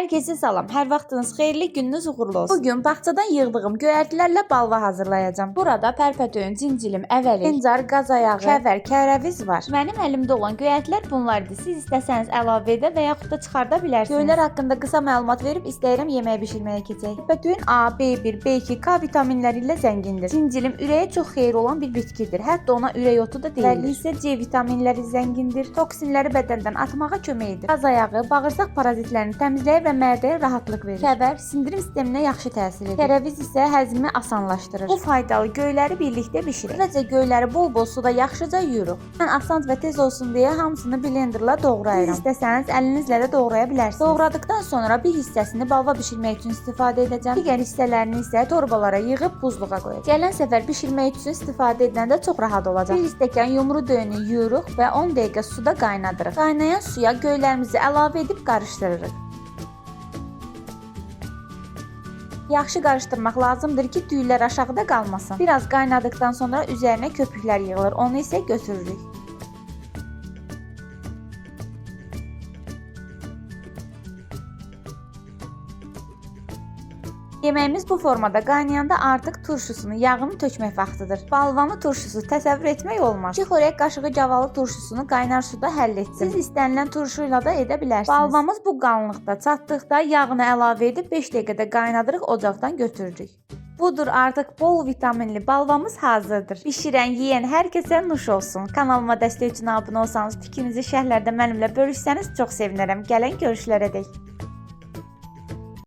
Herkese salam. Hər vaxtınız xeyirli, gününüz uğurlu olsun. Bugün bağçadan yığdığım göyərtilərlə balva hazırlayacağım. Burada pərpətöyün, cincilim, əvəlik, encar, qaz ayağı, kəvər, kərəviz var. Mənim əlimdə olan göyərtilər bunlardır. Siz istəsəniz əlavə edə və yaxud da çıxarda bilərsiniz. Göylər haqqında qısa məlumat verib istəyirəm yeməyə bişirməyə keçək. Pərpətöyün A, B1, B2, K vitaminləri ilə zəngindir. Cincilim ürəyə çox xeyir olan bir bitkidir. Hətta ona ürək otu da deyilir. Bəli isə C vitaminləri zəngindir. Toksinləri bədəndən atmağa kömək edir. Qaz ayağı bağırsaq parazitlərini təmizləyir və mədəyə rahatlıq verir. Kəvər sindirim sisteminə yaxşı təsir edir. Kərəviz isə həzmi asanlaşdırır. Bu faydalı göyləri birlikdə bişirir. Əvvəlcə göyləri bol-bol suda yaxşıca yuyuruq. Mən asan və tez olsun deyə hamısını blenderla doğrayıram. Siz istəsəniz əlinizlə də doğraya bilərsiniz. Doğradıkdan sonra bir hissəsini balva bişirmək üçün istifadə edəcəm. Digər hissələrini isə torbalara yığıb buzluğa qoyacağam. Gələn səfər bişirmək üçün istifadə edəndə çox rahat olacaq. Bir stəkan yumru döyünü yuyuruq və 10 dəqiqə suda qaynadırıq. Qaynayan suya göylərimizi əlavə edib qarışdırırıq. Yaxşı qarışdırmaq lazımdır ki, düyülər aşağıda qalmasın. Biraz qaynadıkdan sonra üzərinə köpüklər yığılır. Onu isə götürürük. Yeməyimiz bu formada qaynayanda artıq turşusunu, yağını tökmək vaxtıdır. Balvanı turşusu təsəvvür etmək olmaz. 2 xörək qaşığı cavalı turşusunu qaynar suda həll etdim. Siz istənilən turşu ilə də edə bilərsiniz. Balvamız bu qalınlıqda çatdıqda yağını əlavə edib 5 dəqiqədə qaynadırıq, ocaqdan götürürük. Budur, artıq bol vitaminli balvamız hazırdır. Bişirən, yeyən hər kəsə nuş olsun. Kanalıma dəstək üçün abunə olsanız, fikrinizi şərhlərdə mənimlə bölüşsəniz çox sevinərəm. Gələn görüşlərə dək.